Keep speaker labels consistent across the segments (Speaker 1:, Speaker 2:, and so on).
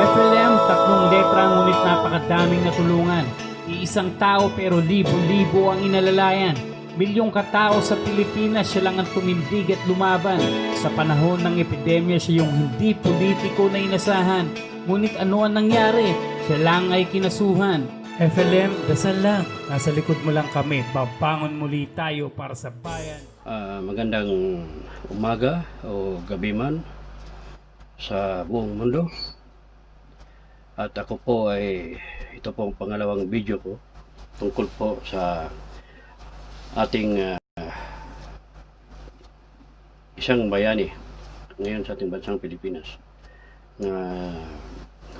Speaker 1: FLM, tatlong letra ngunit napakadaming natulungan. Iisang tao pero libo-libo ang inalalayan. Milyong katao sa Pilipinas, siya lang ang tumindig at lumaban. Sa panahon ng epidemya, siya yung hindi politiko na inasahan. Ngunit ano ang nangyari? Siya lang ay kinasuhan. FLM, dasal lang. Nasa likod mo lang kami. Babangon muli tayo para sa bayan.
Speaker 2: Magandang umaga o gabi man sa buong mundo. At ako po ay ito po ang pangalawang video ko tungkol po sa ating isang bayani ngayon sa ating bansang Pilipinas na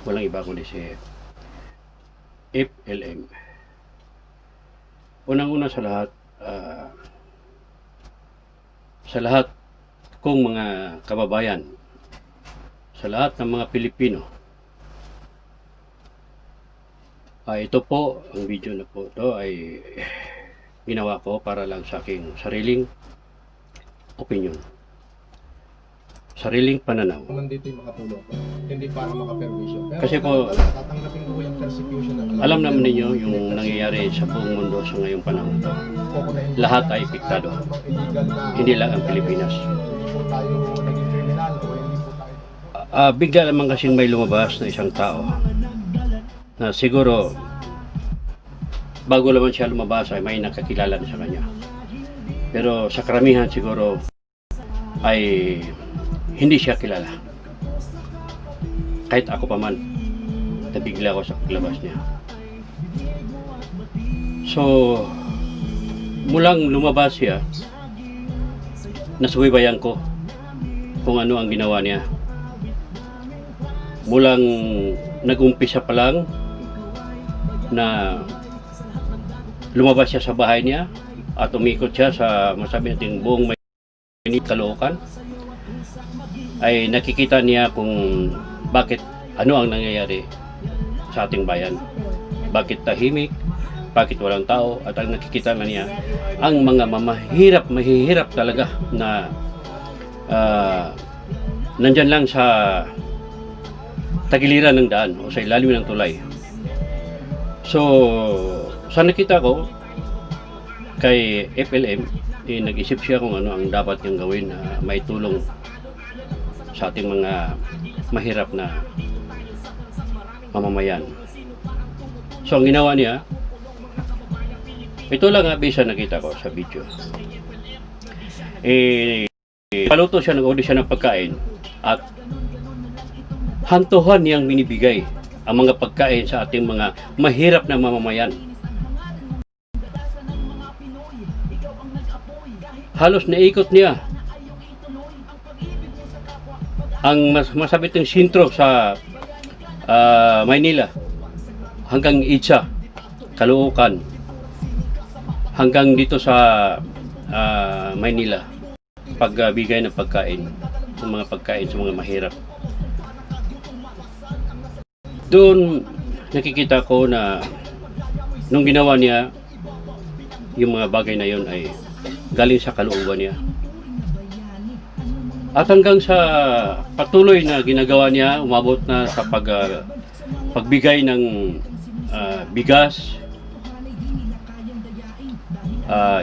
Speaker 2: walang iba kundi si FLM. Unang-una sa lahat kong mga kababayan, sa lahat ng mga Pilipino, ito po, ang video na po ito ay ginawa ko para lang sa aking sariling opinion, sariling pananaw.
Speaker 3: Nandito yung makatulong, hindi para makaperwisyo.
Speaker 2: Kasi po,
Speaker 3: tatanggapin ko yung persecution na
Speaker 2: alam naman ninyo yung nangyayari sa buong mundo sa ngayong panahon. Lahat ay piktado. Hindi lang ang Pilipinas.
Speaker 3: Hindi po tayo naging criminal o hindi po tayo.
Speaker 2: Bigla naman kasing may lumabas na isang tao na siguro bago naman siya lumabas ay may nakakilala na sa kanya. Pero sa karamihan siguro ay hindi siya kilala. Kahit ako pa man, nabigla ako sa paglabas niya. So, mulang lumabas siya, nasubaybayan ko kung ano ang ginawa niya. Mulang nag-umpisa pa lang na lumabas siya sa bahay niya at umikot siya sa masabi natin buong may Caloocan, ay nakikita niya kung bakit ano ang nangyayari sa ating bayan, bakit tahimik, bakit walang tao, at ang nakikita na niya ang mga mahihirap talaga na nandyan lang sa tagiliran ng daan o sa ilalim ng tulay. So sa nakita ko kay FLM, nag-isip siya kung ano ang dapat niyang gawin na may tulong sa ating mga mahirap na mamamayan. So ang ginawa niya, ito lang bisa nakita ko sa video. Paluto siya, nag-order siya ng pagkain at hantuhan niyang binibigay ang mga pagkain sa ating mga mahirap na mamamayan. Halos naikot niya ang masabit ng sintro sa Maynila hanggang Itsa, Caloocan, hanggang dito sa Maynila, pagbigay ng pagkain, ng mga pagkain sa mga mahirap. Doon nakikita ko na nung ginawa niya yung mga bagay na yon ay galing sa kalooban niya. At hanggang sa patuloy na ginagawa niya, umabot na sa pagbigay ng bigas,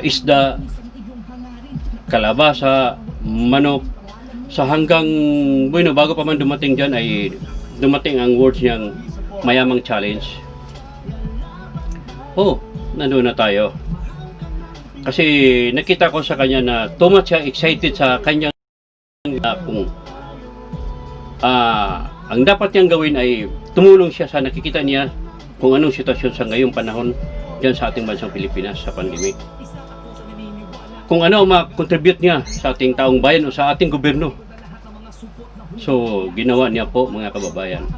Speaker 2: isda, kalabasa, manok, sa hanggang, bueno, bago pa man dumating dyan ay dumating ang words niyang mayamang challenge. Oh, nandun na tayo. Kasi nakita ko sa kanya na too much siya excited sa kanyang kung ang dapat niyang gawin ay tumulong siya sa nakikita niya kung anong sitwasyon sa ngayong panahon dyan sa ating bansang Pilipinas sa pandemic. Kung ano ang ma-contribute niya sa ating taong bayan o sa ating gobyerno. So, ginawa niya po mga kababayan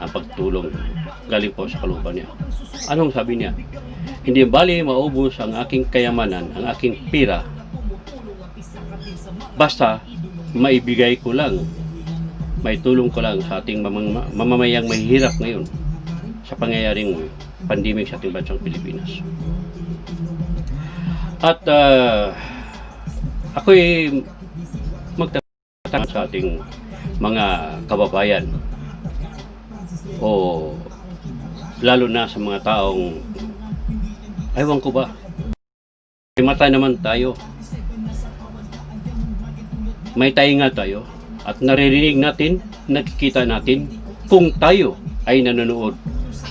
Speaker 2: ang pagtulong galing po sa kalooban niya. Anong sabi niya? Hindi bali maubos ang aking kayamanan, ang aking pira, basta maibigay ko lang, may tulong ko lang sa ating mamamayang mahihirap ngayon sa pangyayaring pandemic sa ating bansang Pilipinas. At ako'y magtatapos sa ating mga kababayan o lalo na sa mga taong aywan ko ba, may mata naman tayo, may tainga tayo at naririnig natin, nakikita natin kung tayo ay nanonood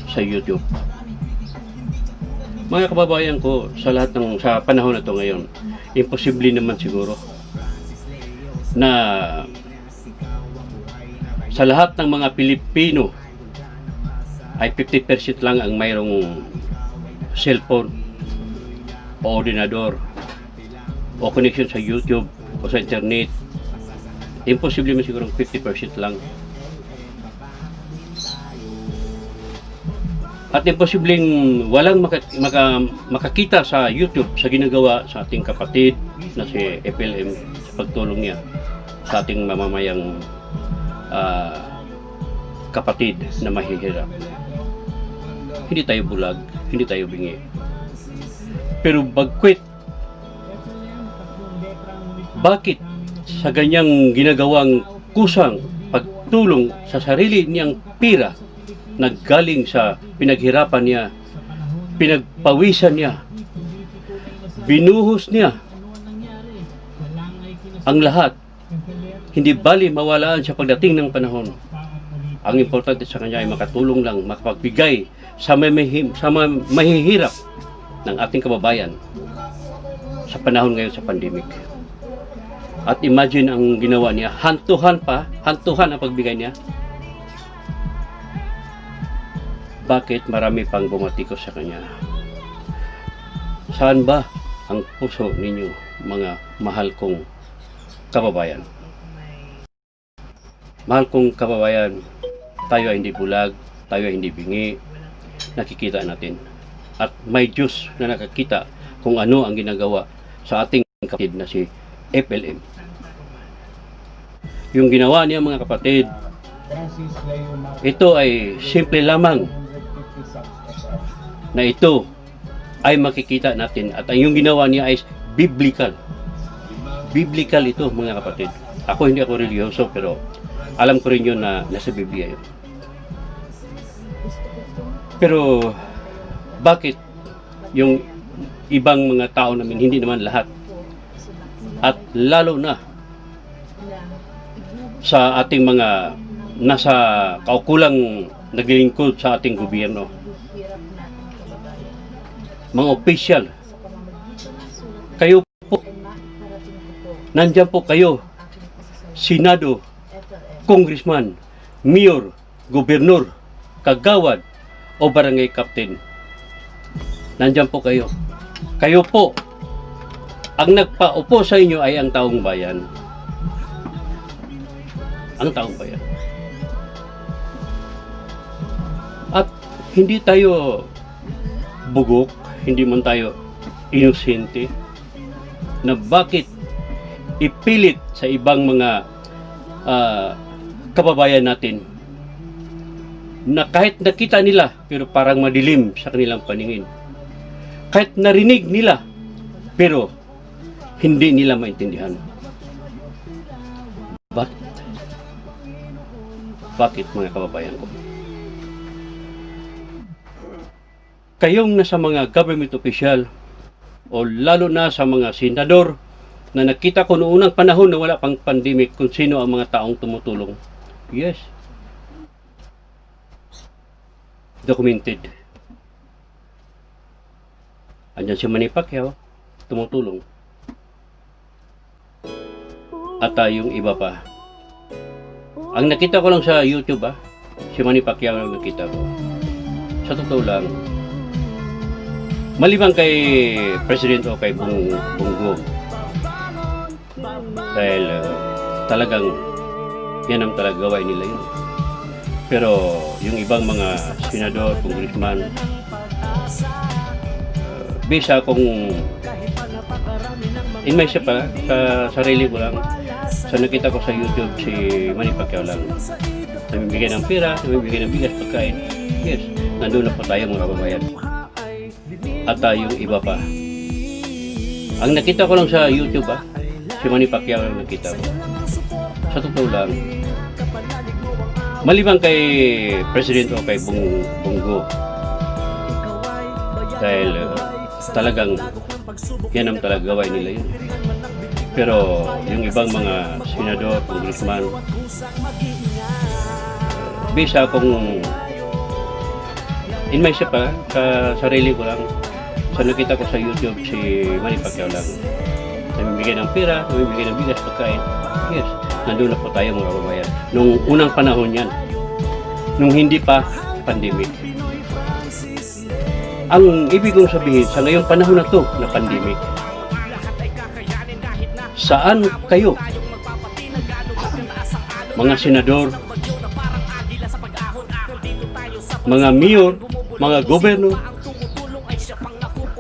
Speaker 2: sa YouTube. Mga kababayan ko, sa panahon na to ngayon, imposible naman siguro na sa lahat ng mga Pilipino ay 50% lang ang mayroong cellphone o ordinador o connection sa YouTube o sa internet. Imposible man siguro 50% lang. At imposibleng walang makakita sa YouTube sa ginagawa sa ating kapatid na si FLM sa pagtulong niya sa ating mamamayang kapatid na mahihirap. Hindi tayo bulag, hindi tayo bingi. Pero bagkwit, bakit sa ganyang ginagawang kusang pagtulong sa sarili niyang pira naggaling sa pinaghirapan niya, pinagpawisan niya, binuhos niya ang lahat, hindi bali mawalaan sa pagdating ng panahon. Ang importante sa kanya ay makatulong lang, makapagbigay sa mahihirap ng ating kababayan sa panahon ngayon sa pandemic. At imagine ang ginawa niya, hantuhan ang pagbigay niya. Bakit marami pang bumatikos sa kanya? Saan ba ang puso ninyo, mga mahal kong kababayan? Mahal kong kababayan, tayo ay hindi bulag, tayo ay hindi bingi, nakikita natin. At may Diyos na nakakita kung ano ang ginagawa sa ating kapatid na si FLM. Yung ginawa niya mga kapatid, ito ay simple lamang na ito ay makikita natin at ang yung ginawa niya ay biblical. Biblical ito mga kapatid. Ako hindi ako religyoso pero alam ko rin yun na nasa Biblia yun. Pero bakit yung ibang mga tao namin, hindi naman lahat, at lalo na sa ating mga nasa kaukulang naglilingkod sa ating gobyerno, mga opisyal, kayo po, nandyan po kayo, Senado, Congressman, Mayor, Gobernur, Kagawad, o Barangay Captain. Nandyan po kayo. Kayo po, ang nagpaupo sa inyo ay ang taong bayan. Ang taong bayan. At hindi tayo bugok, hindi man tayo inosente na bakit ipilit sa ibang mga kababayan natin na kahit nakita nila pero parang madilim sa kanilang paningin. Kahit narinig nila pero hindi nila maintindihan. Bakit mga kababayan ko? Kayong nasa mga government official o lalo na sa mga senador na nakita ko noong unang panahon na wala pang pandemic kung sino ang mga taong tumutulong. Yes. Documented. Andyan si Manny Pacquiao, tumutulong. At yung iba pa. Ang nakita ko lang sa YouTube, si Manny Pacquiao ang nakita ko. Sa totoo lang, maliban kay President o kay Bongo, dahil talagang yan ang talagang gawain nila yun. Pero yung ibang mga senador, congressman, bisa kung in my sa sarili ko lang, sa nakita ko sa YouTube si Manny Pacquiao lang, namibigay ng pera, namibigay ng bigas, pagkain. Yes, nandun na po tayo mga kababayan. At yung iba pa. Ang nakita ko lang sa YouTube, si Manny Pacquiao lang nakita ko. Sa totoo lang, Maliban kay President o kay Bongo. Dahil talagang yan ang talaga gawain nila yun. Pero yung ibang mga senador, congressman, bisa kung in myself sa sarili ko lang, sa nakita ko sa YouTube si Manny Pacquiao lang, namimigay ng pera, namimigay ng bigas, pagkain. Yes, nandun na po tayo mga kababayan. Nung unang panahon yan, nung hindi pa pandemic. Ang ibig kong sabihin, sa ngayong panahon na to na pandemic, saan kayo? Mga senador, mga mayor, mga gobyerno,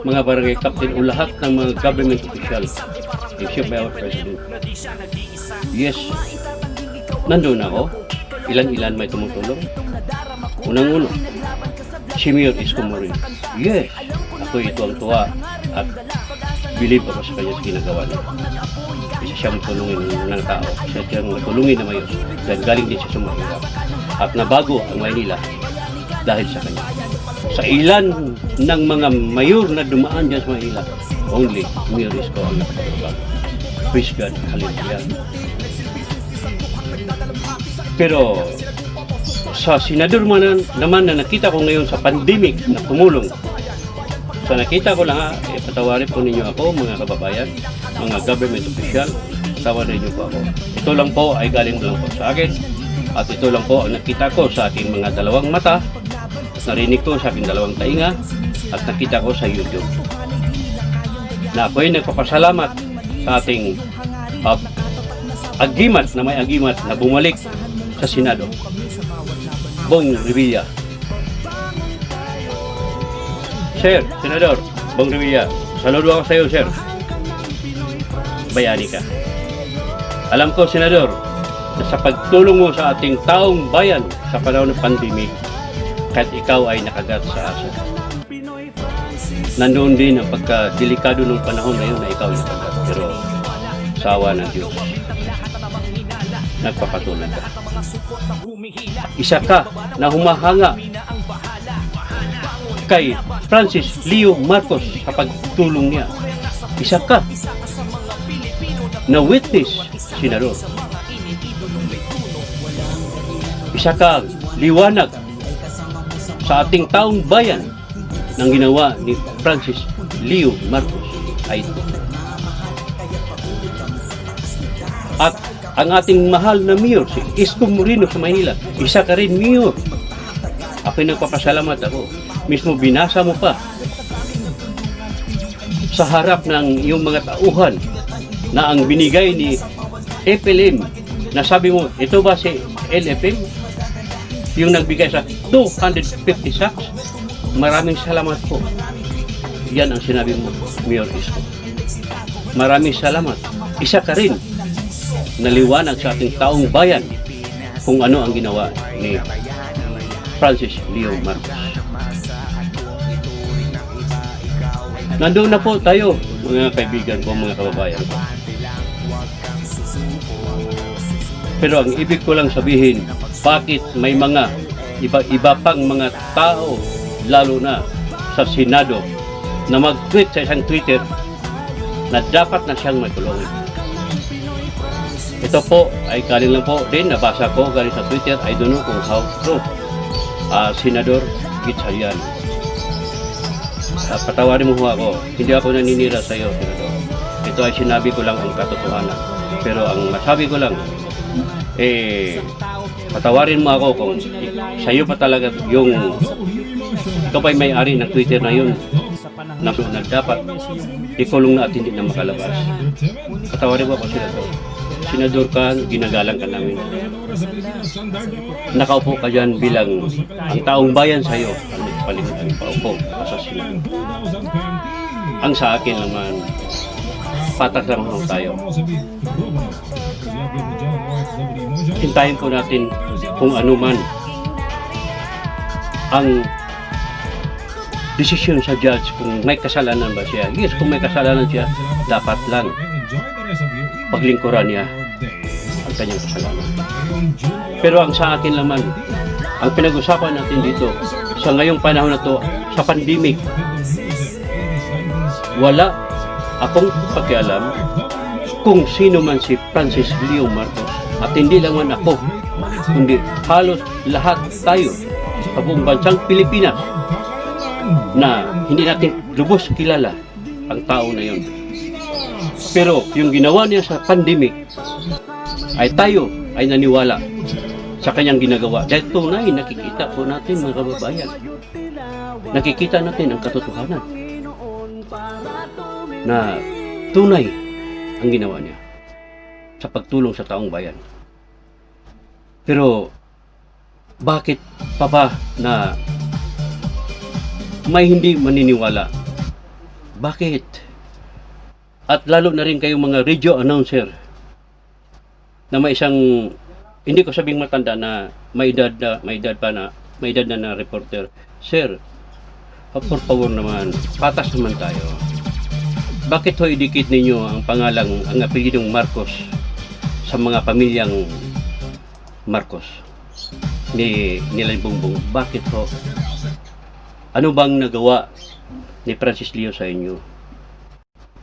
Speaker 2: mga barangay captain o lahat ng mga government officials, except by our president. Yes, nandun ako. Ilan-ilan may tumutulong. Unang-uno, si Mayor Isko Moreno. Yes, ako ito ang tuwa at believe ako sa kanya sa ginagawa niya. Isa siyang tulungin ng tao. Isa siyang tulungin na mayor. Dahil galing din siya sa mahirap. At nabago ang Maynila dahil sa kanya. Sa ilan ng mga mayor na dumaan dyan sa Maynila, only Mayor Isko ang nakapagbago. Praise God, hallelujah. Pero sa senador naman na nakita ko ngayon sa pandemic na tumulong, sa nakita ko lang patawarin po ninyo ako mga kababayan, mga government official, tawarin niyo po ako. Ito lang po ay galing lang po sa akin at ito lang po ang nakita ko sa aking mga dalawang mata, narinig ko sa aking dalawang tainga at nakita ko sa YouTube. Na ako ay nagpapasalamat sa ating agimat na may agimat na bumalik sa Senado. Bong Revilla. Sir, Senador, Bong Revilla, saludo ako sa iyo, sir. Bayani ka. Alam ko, Senador, na sa pagtulong mo sa ating taong bayan sa panahon ng pandemic, kahit ikaw ay nakagat sa aso. Nandoon din ang pagkadelikado ng panahon na yun na ikaw ay nakagat. Pero sa awa ng Diyos, nagpapatuloy ka. Isa ka na humahanga kay Francis Leo Marcos sa pagtulong niya. Isa ka na witness, Senador. Isa ka liwanag sa ating taong bayan ng ginawa ni Francis Leo Marcos ay ito. At ang ating mahal na mayor, si Isko Moreno sa Maynila, isa ka rin mayor. Ako'y nagpapasalamat ako. Mismo binasa mo pa sa harap ng iyong mga tauhan na ang binigay ni FLM na sabi mo, ito ba si LFM? Yung nagbigay sa 250 sacks? Maraming salamat po. Yan ang sinabi mo, Mayor Isko. Maraming salamat. Isa ka rin naliwanag sa ating taong bayan kung ano ang ginawa ni Francis Leo Marcos. Nandoon na po tayo, mga kaibigan ko, mga kababayan ko. Pero ang ibig ko lang sabihin, bakit may mga iba pang mga tao, lalo na sa Senado, na mag-tweet sa isang Twitter na dapat na siyang may kulongin. Ito po ay galing lang po din, nabasa ko galing sa Twitter, I don't know kung how true. Senador Gitsayan. Patawarin mo ho ako, hindi ako naninira sa iyo, Senador. Ito ay sinabi ko lang ang katotohanan. Pero ang masabi ko lang, patawarin mo ako kung sa iyo pa talaga yung ikaw pa'y may-ari ng Twitter na yun na dapat ikulong na at hindi na makalabas. Patawarin mo ako, Senador. Senador ka, ginagalang ka namin. Nakaupo ka dyan bilang ang taong bayan sa iyo. Ang paupo sa Senado. Ang sa akin naman, patas lang tayo. Hintayin po natin kung ano man ang desisyon sa judge kung may kasalanan ba siya. Yes, kung may kasalanan siya, dapat lang paglingkuran niya ang kanyang kasalanan. Pero ang sa akin naman, ang pinag-usapan natin dito, sa ngayong panahon na to, sa pandemic, wala akong pakialam kung sino man si Francis Leo Marcos. At hindi lang man ako, kundi halos lahat tayo sa buong bansang Pilipinas na hindi natin lubos kilala ang tao na yon. Pero yung ginawa niya sa pandemic ay tayo ay naniwala sa kanyang ginagawa. Dahil tunay, nakikita po natin mga kababayan. Nakikita natin ang katotohanan na tunay ang ginawa niya sa pagtulong sa taong bayan. Pero bakit pa ba na may hindi maniniwala? Bakit? At lalo na rin kayong mga radio announcer na may isang, hindi ko sabing matanda na may edad na reporter. Sir, por favor naman, patas naman tayo. Bakit ho idikit ninyo ang pangalang, ang apelidong Marcos sa mga pamilyang Marcos ni nila Bongbong? Bakit ho? Ano bang nagawa ni Francis Leo sa inyo?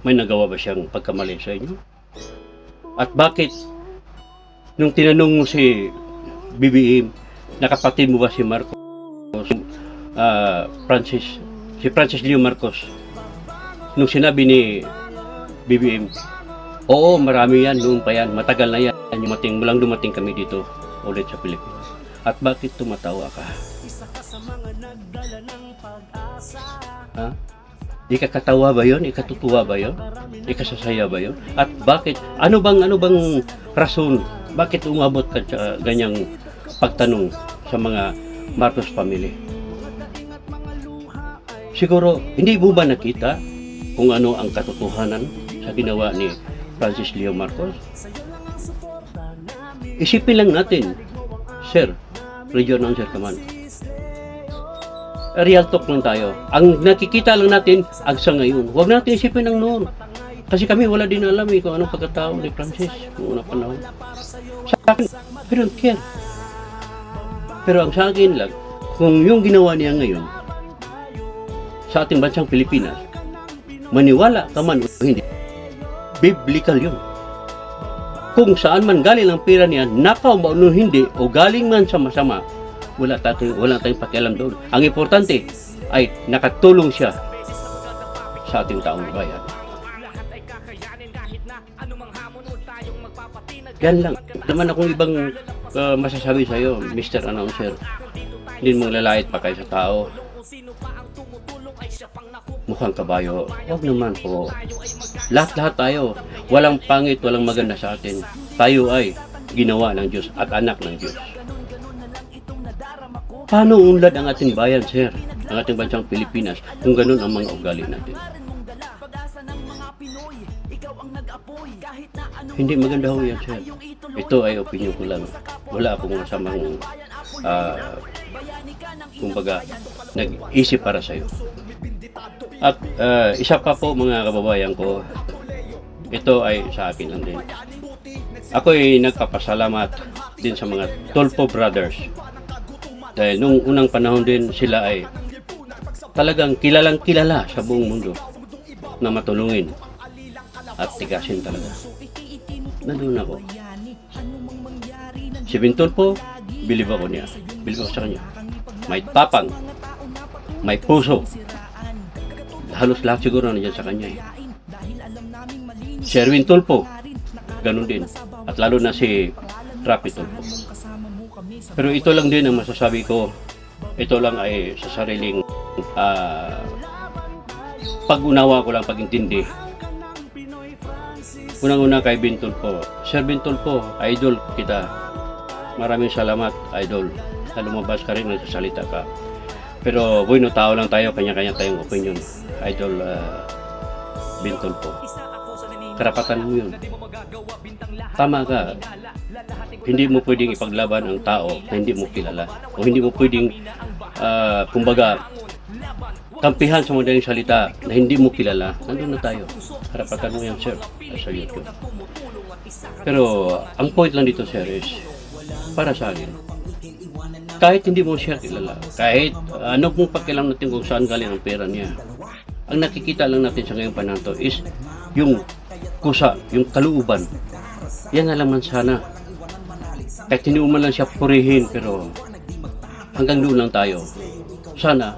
Speaker 2: May nagawa ba siyang pagkamali sa inyo? At bakit nung tinanong mo si BBM, nakapatid mo ba si Marcos, si Francis Leo Marcos, nung sinabi ni BBM, oo, marami yan, noon pa yan, matagal na yan, mulang dumating kami dito ulit sa Pilipinas. At bakit tumatawa ka? Ha? Ikakatawa ba yun? Ikatutuwa ba yun? Ikasasaya ba yun? At bakit? Ano bang rason? Bakit umabot ka sa ganyang pagtanong sa mga Marcos family? Siguro, hindi mo ba nakita kung ano ang katotohanan sa ginawa ni Francis Leo Marcos? Isipin lang natin, Sir, radio announcer ka man. Real talk lang tayo. Ang nakikita lang natin, ang sa ngayon. Huwag natin isipin ang noon. Kasi kami wala din alam kung anong pagkatao ni Francis noong unang panahon. Sa akin, I don't care. Pero ang sa akin lang, kung yung ginawa niya ngayon sa ating bansang Pilipinas, maniwala ka man o hindi, biblical yun. Kung saan man galing ang pera niya, nakaw ba o hindi, o galing man sa masama, wala tayong pakialam doon. Ang importante ay nakatulong siya sa ating taong bayan. Yan lang. Naman akong ibang masasabi sa iyo, Mr. Announcer. Hindi mo lalait pa kayo sa tao. Mukhang kabayo. Huwag naman po. Lahat-lahat tayo. Walang pangit, walang maganda sa atin. Tayo ay ginawa ng Diyos at anak ng Diyos. Paano unlad ang ating bayan, sir? Ang ating bansang Pilipinas, kung ganun ang mga ugali natin. Hindi maganda ho yan, sir. Ito ay opinion ko lang. Wala akong masamang kumbaga, nag-isip para sa'yo. At isa pa po mga kababayan ko, ito ay sa akin lang din. Ako ay nagpapasalamat din sa mga Tulfo Brothers. Dahil nung unang panahon din sila ay talagang kilalang kilala sa buong mundo na matulungin at tigasin talaga. Nandun ako. Si Tulfo, believe ako niya. Believe ako sa kanya. May tapang, may puso. Halos lahat siguro nandiyan sa kanya. Si Erwin Tulfo, ganun din. At lalo na si Rapi Tulfo. Pero ito lang din ang masasabi ko. Ito lang ay sa sariling pag-unawa ko lang, pag-intindi. Unang-una kay Tulfo. Sir Tulfo, idol kita. Maraming salamat, idol. Na lumabas ka rin, nagsasalita ka. Pero bueno, tao lang tayo, kanya-kanya tayong opinion. Idol Tulfo. Karapatan mo yun. Tama ka. Hindi mo pwedeng ipaglaban ang tao na hindi mo kilala. O hindi mo pwedeng, kumbaga, kampihan sa madaling salita na hindi mo kilala. Nandun na tayo. Karapatan mo yan, sir. Sa YouTube. Pero, ang point lang dito, sir, is para sa akin. Kahit hindi mo siya kilala, kahit ano kung pakialam natin kung saan galing ang pera niya, ang nakikita lang natin sa ngayong panahon to is yung kusa, yung kalooban. Yan na lang man sana. Kahit hindi mo man lang siya purihin, pero hanggang doon lang tayo. Sana,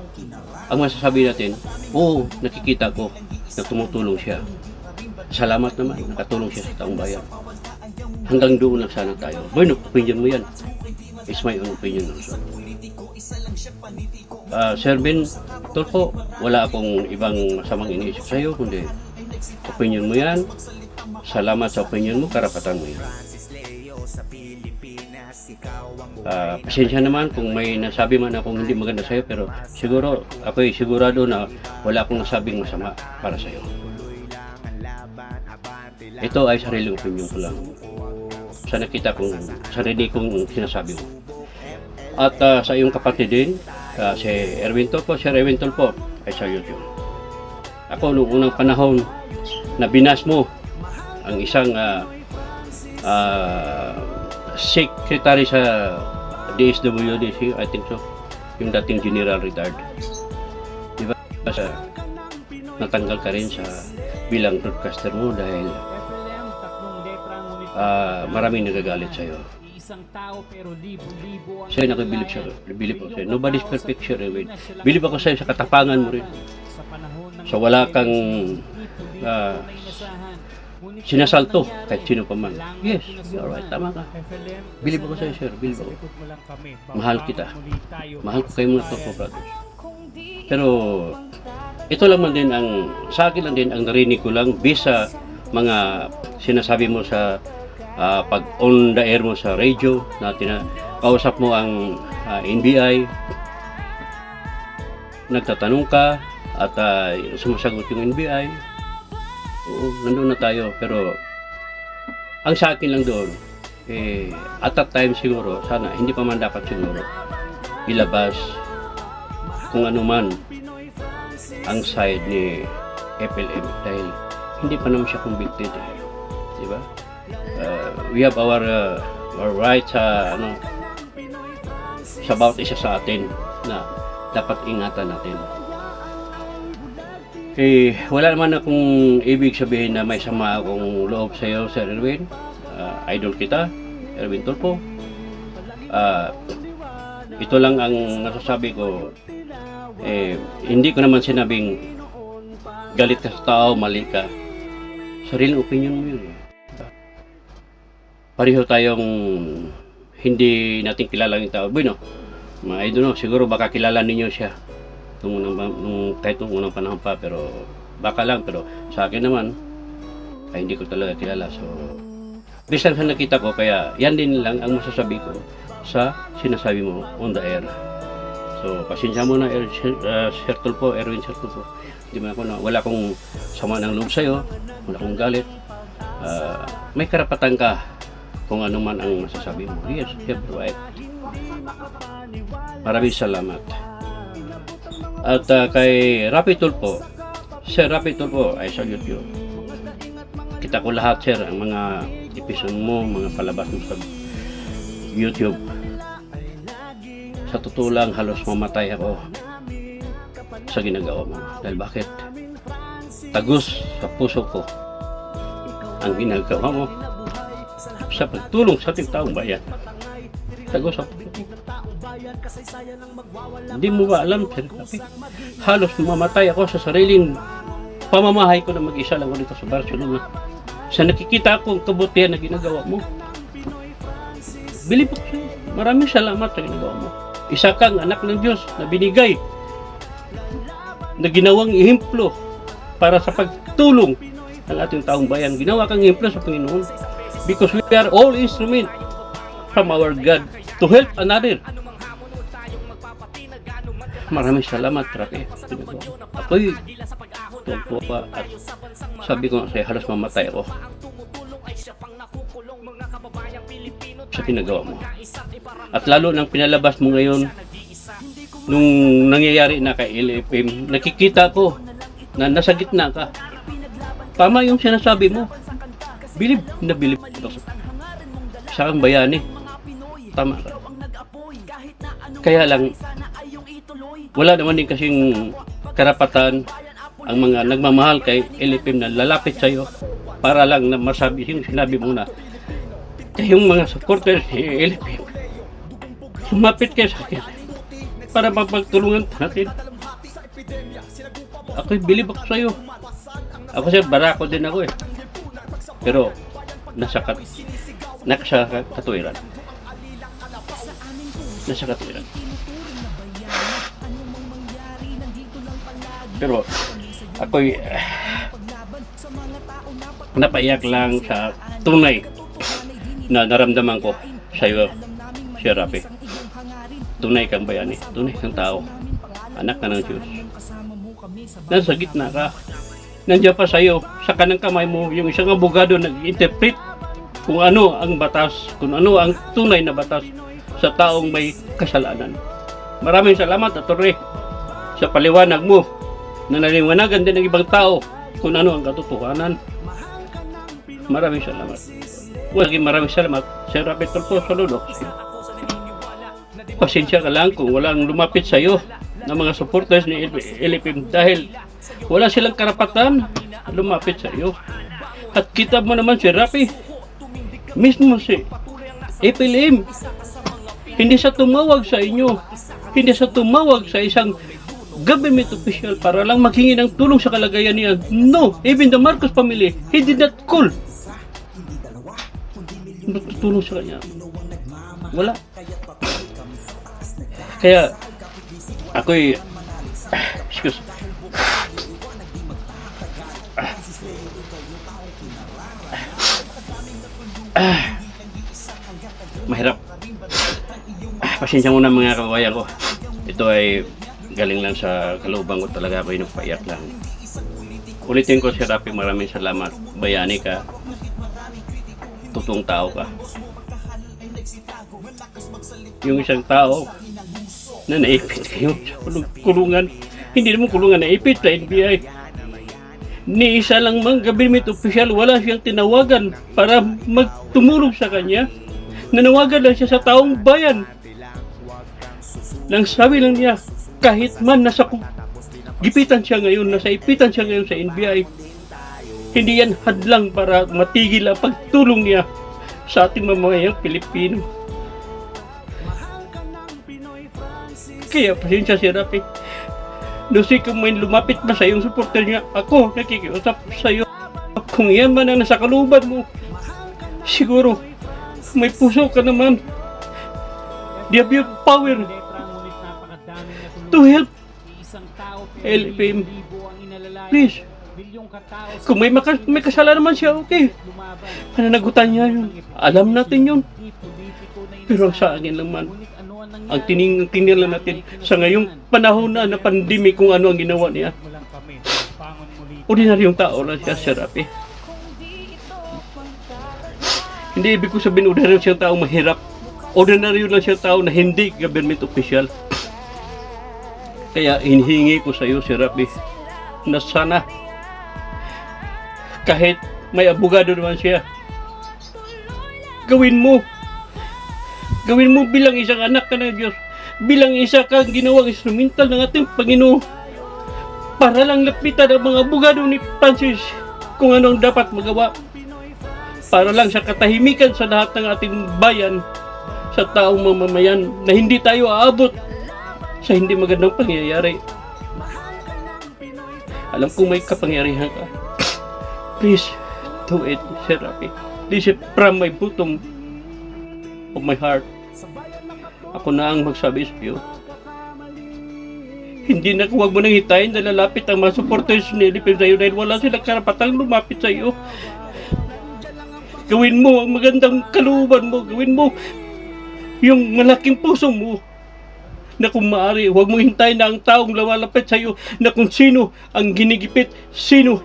Speaker 2: ang masasabi natin, oo, nakikita ko na tumutulong siya. Salamat naman, nakatulong siya sa taong bayan. Hanggang doon lang sana tayo. Bueno, opinion mo yan. It's my own opinion also. Sir Ben Tulfo, wala akong ibang masamang iniisip sa iyo, kundi opinion mo yan. Salamat sa opinion mo, karapatan mo yan. Pasensya naman kung may nasabi man akong hindi maganda sa iyo, pero siguro, ako'y sigurado na wala akong nasabing masama para sa iyo. Ito ay sariling opinion ko lang. Sa nakita kong, sarili kong sinasabi mo. At sa iyong kapatid din, si Erwin Tulfo, Sir Erwin Tulfo, ay sa YouTube. Ako noong unang panahon na binas mo ang isang secretary sa DSWD, I think so, yung dating general retired. Di ba? Natanggal ka rin sa bilang broadcaster mo dahil maraming nagagalit sa iyo.
Speaker 1: Isang tao pero libo-libo ang
Speaker 2: Siya nakibilib siya. Bilib ako sa'yo. Nobody's perfect, Sir Erwin. Bilib ako sa'yo sa katapangan mo rin. So wala kang sinasalto kahit sino pa man. Yes, alright, tama ka. Bilib ako sa'yo, Sir. Bilib ako. Mahal kita. Mahal ko kayo mga Tulfo brothers. Pero ito lang man din ang, sa akin lang din ang narinig ko lang based sa mga sinasabi mo sa pag on the air mo sa radio na kausap mo ang NBI, nagtatanong ka at sumasagot yung NBI. Oo, nandun na tayo, pero ang sa akin lang doon at that time siguro, sana hindi pa man dapat siguro ilabas kung ano man ang side ni FLM dahil hindi pa naman siya convicted, di ba? We have our rights sa bawat isa sa atin na dapat ingatan natin. Wala naman akong ibig sabihin na may sama akong loob sa iyo, Sir Erwin. Idol kita, Erwin Tulfo. Ito lang ang nasasabi ko. Hindi ko naman sinabing galit ka sa tao, mali ka. Sariling opinion mo yun. Pareho tayong hindi natin kilala yung tao. Bueno, I don't know, siguro baka kilala ninyo siya kahit nung unang panahon pa, pero baka lang, pero sa akin naman ay hindi ko talaga kilala. So based lang sa nakita ko, kaya yan din lang ang masasabi ko sa sinasabi mo on the air. So pasensya mo na, Sir Tulfo, Erwin Sir Tulfo. Wala akong sama ng loob sa'yo, wala akong galit. May karapatan ka kung ano man ang masasabi mo. Yes, you have right. Maraming salamat. At kay Rapi Tulfo, Sir Rapi Tulfo, I salute you. Kita ko lahat, Sir, ang mga episode mo, mga palabas mo sa YouTube. Sa totoo lang, halos mamatay ako sa ginagawa mo. Dahil bakit? Tagus sa puso ko ang ginagawa mo sa pagtulong sa ating taong bayan. Tagus sa puso ko. Hindi mo ba alam, Sir Rapi? Halos mamatay ako sa sariling pamamahay ko na mag-isa lang ako dito sa Barcelona. Sa nakikita ko ang kabutihan na ginagawa mo. Bilib ako sa'yo. Maraming salamat sa ginagawa mo. Isa kang anak ng Diyos na binigay, na ginawang ehemplo para sa pagtulong ng ating taong bayan. Ginawa kang ehemplo sa Panginoon. Because we are all instrument from our God to help another. Maraming salamat, Rapi. Ako'y tuwa at sabi ko sa'yo, halos mamatay ako sa pinagawa mo. At lalo nang pinalabas mo ngayon, nung nangyayari na kay LFM, nakikita ko na nasa gitna ka. Tama yung sinasabi mo. Bilib na bilib. Sa kang bayani. tama ka. Kaya lang, wala naman din kasing karapatan ang mga nagmamahal kay LFM na lalapit sa'yo para lang na masabi yung sinabi mo na kayong mga supporters ni LFM, lumapit kayo sa akin para mapagtulungan natin. Ako'y bilib ako sa'yo. Ako sir, barako din ako eh. Pero, nasa katuwiran. Nasa katuwiran. Pero, ako'y napaiyak lang sa tunay na naramdaman ko sa iyo, Sir Rafi. Tunay kang bayani, tunay kang tao, anak ka ng Diyos. Nasa gitna ka, nandiyan pa sa iyo, sa kanang kamay mo, yung isang abogado nag-interpret kung ano ang batas, kung ano ang tunay na batas sa taong may kasalanan. Maraming salamat, Atty. sa paliwanag mo na naliwanagan din ng ibang tao kung ano ang katotohanan. Maraming salamat. Maraming salamat, Sir Rafi Tulfo. Saludo. Pasensya ka lang kung walang lumapit sa iyo ng mga supporters ni LFM dahil wala silang karapatan lumapit sa iyo. At kita mo naman si Rafi, mismo si FLM, hindi siya tumawag sa inyo, hindi siya tumawag sa isang government official para lang maghingi ng tulong sa kalagayan niya. No, even the Marcos family, he did not call. Tutulong sa kanya. Wala. Kaya, ako'y, excuse, mahirap. Pasensya muna mga kabayan ko. Ito ay galing lang sa kalooban ko talaga, ako'y nagpaiyak lang. Ulitin ko, Sir Rafi, maraming salamat. Bayani ka. Totoong tao ka. Yung isang tao na naipit kayo sa kulungan, hindi naman kulungan, naipit sa NBI. Ni isa lang mang government official, wala siyang tinawagan para magtumulong sa kanya. Nanawagan lang siya sa taong bayan. Nang sabi lang niya, kahit man nasa gipitan siya ngayon, nasa ipitan siya ngayon sa NBI, hindi yan hadlang para matigil ang pagtulong niya sa ating mamamayang Pilipino. Kaya pasensya si Rafi. Lucy, kung may lumapit ba sa iyong supporter niya, ako nakikiusap sa iyo. Kung yan man ang nasa kalooban mo, siguro may puso ka naman. You have your power to help LFM. Please. Kung may kasalanan naman siya, okay. Pananagutan niya yun. Alam natin yun. Pero sa akin naman, ang tingnan lang natin sa ngayong panahon na pandemic kung ano ang ginawa niya. Ordinaryong tao lang siya, Sir Rafi. Hindi ibig ko sabihin ordinaryo siyang tao mahirap. Ordinaryo lang siyang tao na hindi government official. Kaya hinihingi ko sa iyo, Sir Rafi, na sana kahit may abogado naman siya, gawin mo bilang isang anak ka ng Diyos, bilang isa kang ginawang instrumental ng ating Panginoon para lang lapitan ang mga abogado ni Francis kung ano ang dapat magawa para lang sa katahimikan sa lahat ng ating bayan, sa taong mamamayan, na hindi tayo aabot sa hindi magandang pangyayari. Alam kong may kapangyarihan ka. Please do it, Sir Rafi. This is from my bottom of my heart. Ako na ang magsabi sa iyo. Hindi na, huwag mo nang hitayin na lalapit ang mga supporters ni LFM sa iyo dahil wala silang karapatang lumapit sa iyo. Gawin mo ang magandang kalooban mo. Gawin mo yung malaking puso mo na kung maaari, huwag mong hintayin na ang taong lumalapit sa iyo na kung sino ang ginigipit, sino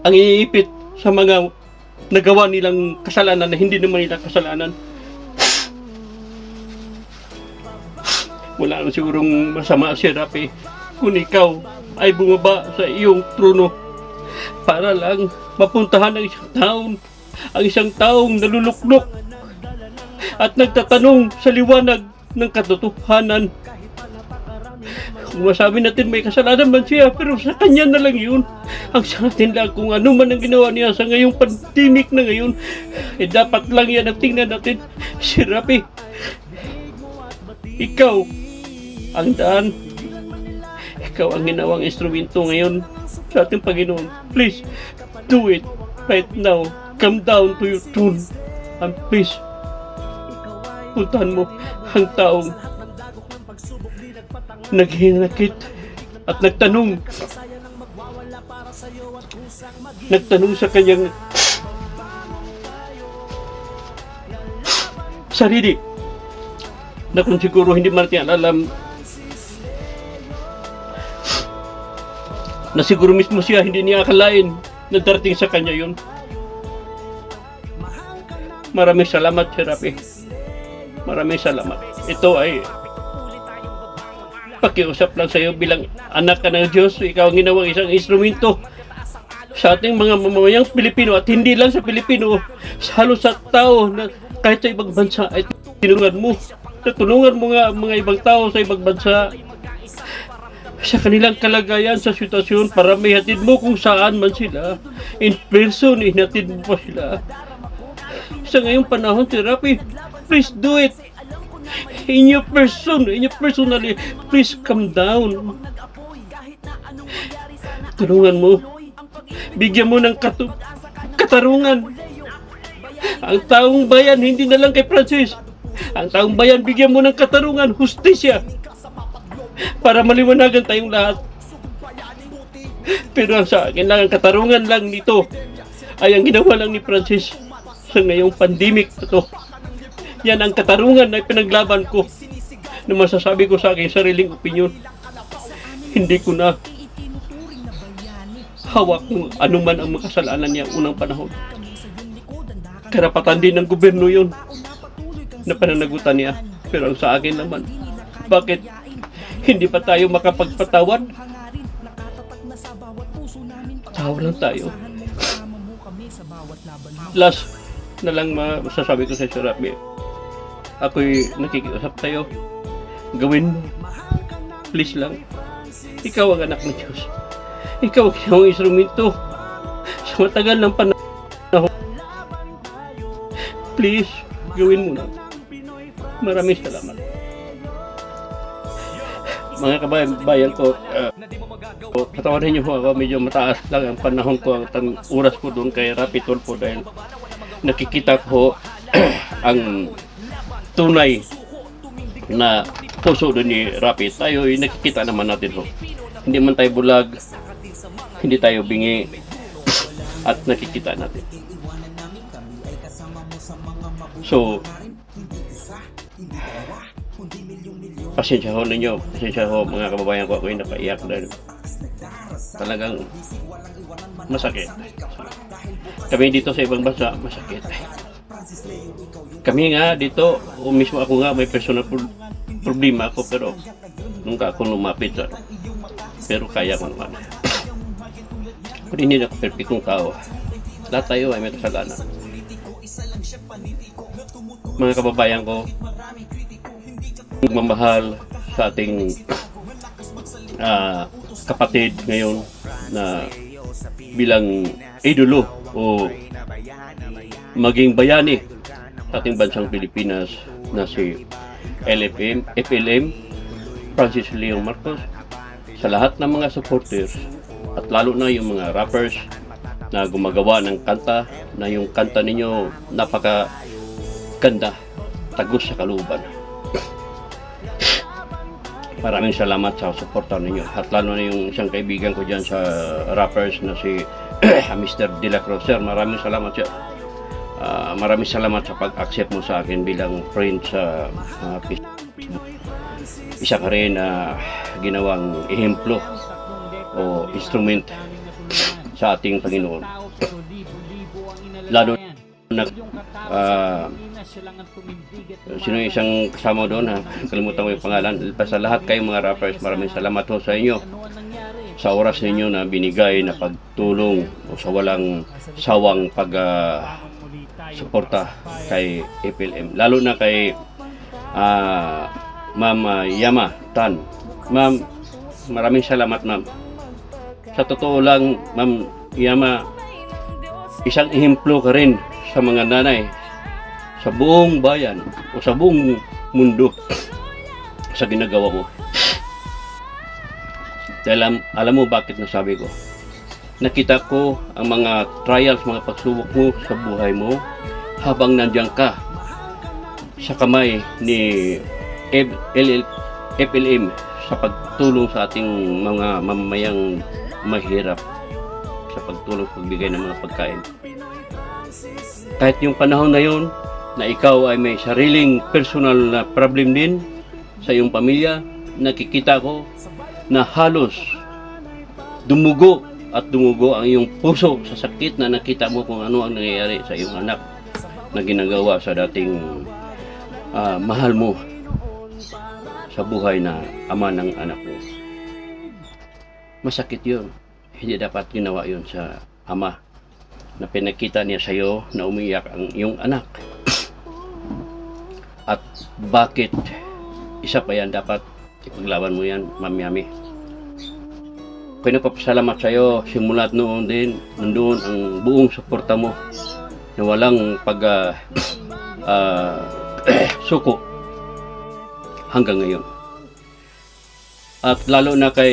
Speaker 2: ang iipit sa mga nagawa nilang kasalanan na hindi naman nila kasalanan. Wala lang sigurong masama, Sir Rafi, kung ikaw ay bumaba sa iyong trono para lang mapuntahan ang isang taong naluluklok at nagtatanong sa liwanag ng katotohanan. Kung masabi natin may kasalanan man siya, pero sa kanya na lang yun. Ang sa atin lang kung ano man ang ginawa niya sa ngayong pandemic na ngayon, dapat lang yan ang tingnan natin. Si Rapi, ikaw ang daan. Ikaw ang ginawang instrumento ngayon sa ating Panginoon. Please, do it right now. Come down to your throne. And please, puntahan mo ang taong naghinakit at nagtanong sa kanyang sarili na kung siguro hindi man natin alam na siguro mismo siya hindi niya akalain na darating sa kanya yun. Maraming salamat, Sir Rapi. Maraming salamat. Ito ay pakiusap lang sa iyo bilang anak ka ng Diyos. Ikaw ang ginawang isang instrumento sa ating mga mamamayang Pilipino at hindi lang sa Pilipino, sa halos sa tao na kahit sa ibang bansa ay tinulungan mo. Tutulungan mo nga mga ibang tao sa ibang bansa sa kanilang kalagayan sa sitwasyon para may hatid mo kung saan man sila. In person, hinatid mo pa sila. Sa ngayong panahon, Sir Rapi, please do it. In your personally, please come down. Tulungan mo. Bigyan mo ng katarungan. Ang taong bayan, hindi na lang kay Francis. Ang taong bayan, bigyan mo ng katarungan, hustisya. Para maliwanagan tayong lahat. Pero sa akin lang, ang katarungan lang nito ay ang ginawa lang ni Francis sa ngayong pandemic na to. Yan ang katarungan na pinaglaban ko na masasabi ko sa aking sariling opinyon. Hindi ko na hawak kung anuman ang makasalanan niya unang panahon. Karapatan din ng gobyerno yun na pananagutan niya. Pero ang sa akin naman, bakit hindi pa tayo makapagpatawad? Tawa lang tayo. Last na lang masasabi ko sa Sir Rapi. Ako'y nakikiusap tayo. Gawin mo. Please lang. Ikaw ang anak ng Diyos. Ikaw ang instrumento sa matagal ng panahon. Please, gawin mo na. Maraming salamat. Mga kabayan ko, patawarin niyo po ako, medyo mataas lang ang panahon ko, ang oras ko doon kay Rapi Tulfo dahil nakikita ko ang tunay na puso doon ni Rapi. Tayo ay nakikita naman natin ho. Hindi man tayo bulag, hindi tayo bingi, at nakikita natin. So, pasensya ho ninyo, pasensya ho mga kababayan ko, ako'y napaiyak dahil talagang masakit. Kami dito sa ibang bansa, masakit. Kami nga dito, o mismo ako nga may personal problema ako, pero nung ako lumapit sa pero kaya ko naman. Pero hindi na ako perfectong tao. Lahat tayo ay may kasalanan. Mga kababayan ko, magmamahal sa ating kapatid ngayon na bilang idolo o maging bayani sa ating bansang Pilipinas na si FLM Francis Leon Marcos, sa lahat ng mga supporters at lalo na yung mga rappers na gumagawa ng kanta na yung kanta ninyo napaka ganda, tagos sa kalooban. Maraming salamat sa suporta ninyo at lalo na yung isang kaibigan ko dyan sa rappers na si Mr. De La Cruz. Sir, maraming salamat sir. Maraming salamat sa pag-accept mo sa akin bilang friend sa Facebook. Isa ka rin ginawang ehemplo o instrument sa ating Panginoon. Lalo na sino yung isang kasama doon kalimutan ko yung pangalan. Sa lahat kayong mga rappers, maraming salamat ho sa inyo sa oras ninyo na binigay na pagtulong o sa walang sawang suporta kay FLM. Lalo na kay Ma'am Yama Tan. Ma'am, maraming salamat ma'am. Sa totoo lang, Ma'am Yama, isang ehemplo ka rin sa mga nanay sa buong bayan o sa buong mundo sa ginagawa mo. Dahil alam mo bakit nasabi ko? Nakita ko ang mga trials, mga pagsubok mo sa buhay mo habang nandiyan ka sa kamay ni FLM sa pagtulong sa ating mga mamamayang mahirap, sa pagtulong pagbigay ng mga pagkain. Kahit yung panahon na yun na ikaw ay may sariling personal na problem din sa iyong pamilya, nakikita ko na halos dumugo at dumugo ang iyong puso sa sakit na nakita mo kung ano ang nangyayari sa iyong anak na ginagawa sa dating mahal mo sa buhay na ama ng anak mo. Masakit yun. Hindi dapat ginawa yun sa ama na pinakita niya sa iyo na umiyak ang iyong anak. At bakit isa pa yan, dapat ipaglaban mo yan, Ma'am Yami. Kaya nagpapasalamat sa iyo simulat noon din, nandoon ang buong suporta mo na walang suko hanggang ngayon. At lalo na kay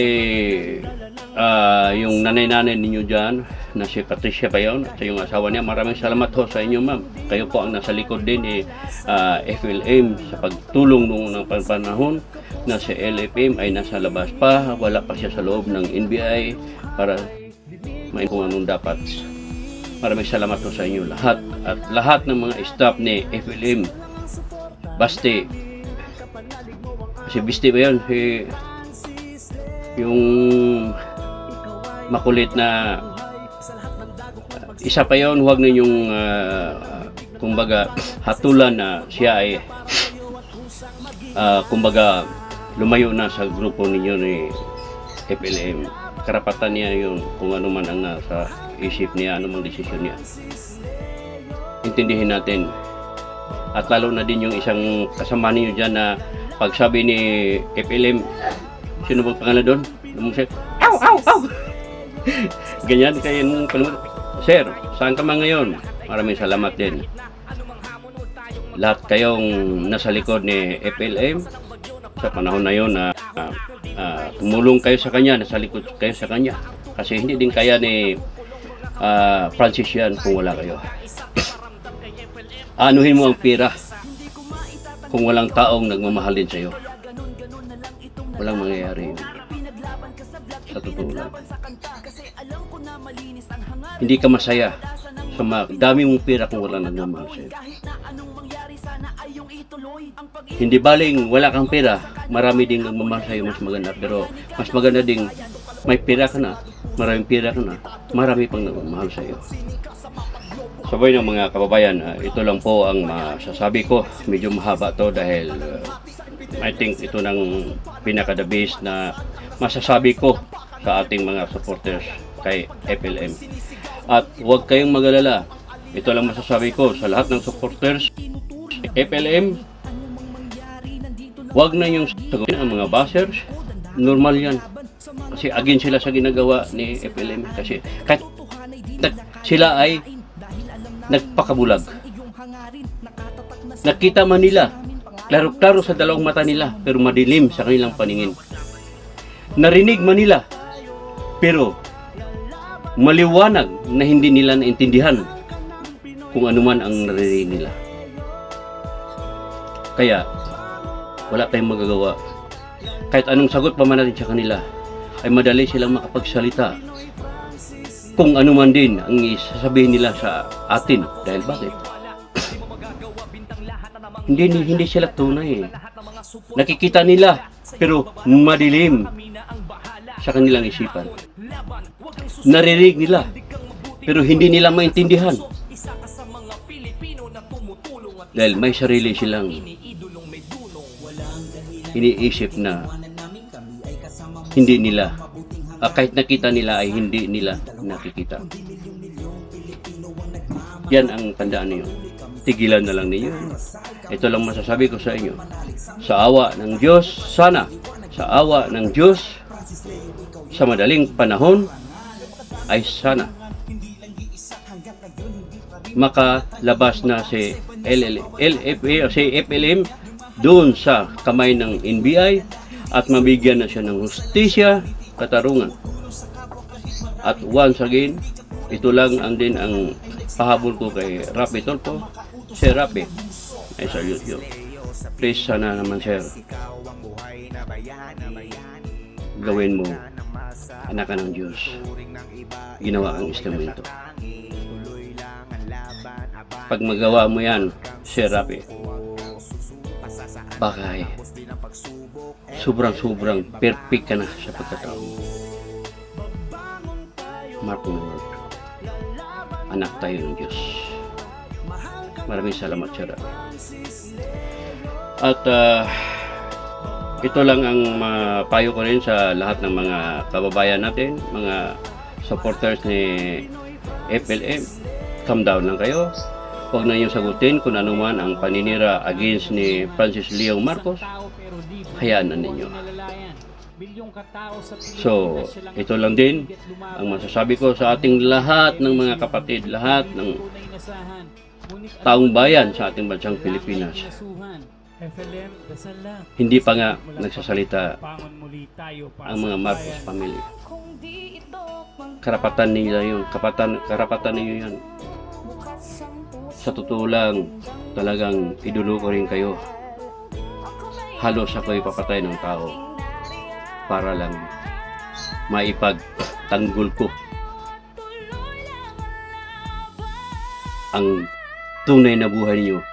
Speaker 2: yung nanay-nanay ninyo dyan, na si Patricia pa yun, at yung asawa niya, maraming salamat ho sa inyo ma'am. Kayo po ang nasa likod din ni FLM sa pagtulong noong ng panahon na si LFM ay nasa labas pa, wala pa siya sa loob ng NBI para may kung anong dapat. Maraming salamat ho sa inyo lahat, at lahat ng mga staff ni FLM. Basti, si Bisti ba yun? Yung makulit na isa pa yon, huwag ninyong kumbaga hatulan na siya ay kumbaga lumayo na sa grupo ninyo ni FLM. Karapatan niya yun kung ano man ang nasa isip niya, ano mang desisyon niya. Intindihin natin. At lalo na din yung isang kasama niyo dyan na pagsabi ni FLM, sino bang pangalan doon? Lumusik, aw, aw, aw! Ganyan kayo nung panulat. Sir, saan ka man ngayon? Maraming salamat din. Lahat kayong nasa likod ni FLM sa panahon na yun na tumulong kayo sa kanya, nasa likod kayo sa kanya. Kasi hindi din kaya ni Francis yan kung wala kayo. Anuhin mo ang pira kung walang taong nagmamahal din sa'yo. Walang mangyayari yun. Sa totoo lang. Hindi ka masaya sa dami mong pera kung wala nagmamahal sa'yo. Hindi baling wala kang pera, marami ding nagmamahal sa'yo, mas maganda. Pero mas maganda ding may pera ka na, maraming pera ka na, marami pang nagmamahal sa'yo. Sabay ng mga kababayan, ito lang po ang masasabi ko. Medyo mahaba to dahil I think ito ng pinaka-the best na masasabi ko sa ating mga supporters kay FLM. At huwag kayong mag-alala. Ito lang masasabi ko sa lahat ng supporters FLM. Huwag na yung sagutin ang mga bashers. Normal yan. Kasi against sila sa ginagawa ni FLM. Kasi kahit sila ay nagpakabulag. Nakita man nila, klaro-klaro sa dalawang mata nila, pero madilim sa kanilang paningin. Narinig man nila, pero maliwanag na hindi nila naintindihan kung ano man ang narinig nila. Kaya, wala tayong magagawa. Kahit anong sagot pa man natin sa kanila, ay madali silang makapagsalita kung ano man din ang isasabihin nila sa atin. Dahil bakit? Hindi sila tunay. Nakikita nila, pero madilim sa kanilang isipan. Naririnig nila, pero hindi nila maintindihan. Dahil may sarili silang iniisip na hindi nila, kahit nakita nila ay hindi nila nakikita. Yan ang tandaan niyo. Tigilan na lang ninyo. Ito lang masasabi ko sa inyo. Sa awa ng Diyos, sana, sa awa ng Diyos, sa madaling panahon, ay sana makalabas na si LFA o si FLM doon sa kamay ng NBI at mabigyan na siya ng hustisya, katarungan. At once again, ito lang ang din ang pahabol ko kay Rapi Tulfo. Sir Rapi, I salute you. Please, sana naman sir, gawin mo, anak ka ng Diyos, ginawa kang instrumento. Pag magawa mo yan, Sir Rapi, baka sobrang perfect ka na sa pagkatao. Mark my word. Anak tayo ng Diyos. Maraming salamat, Sir Rapi. At ito lang ang payo ko rin sa lahat ng mga kababayan natin, mga supporters ni FLM. Calm down lang kayo. Huwag na niyong sagutin kung ano man ang paninira against ni Francis Leo Marcos. Hayaan na ninyo. So, ito lang din ang masasabi ko sa ating lahat ng mga kapatid, lahat ng taong bayan sa ating bansang Pilipinas. Hindi pa nga nagsasalita ang mga Marcos family. Karapatan nila yun. Karapatan ninyo yan. Sa totoo lang, talagang iduluko rin kayo. Halos ako'y papatay ng tao para lang maipagtanggol ko ang tunay na buhay niyo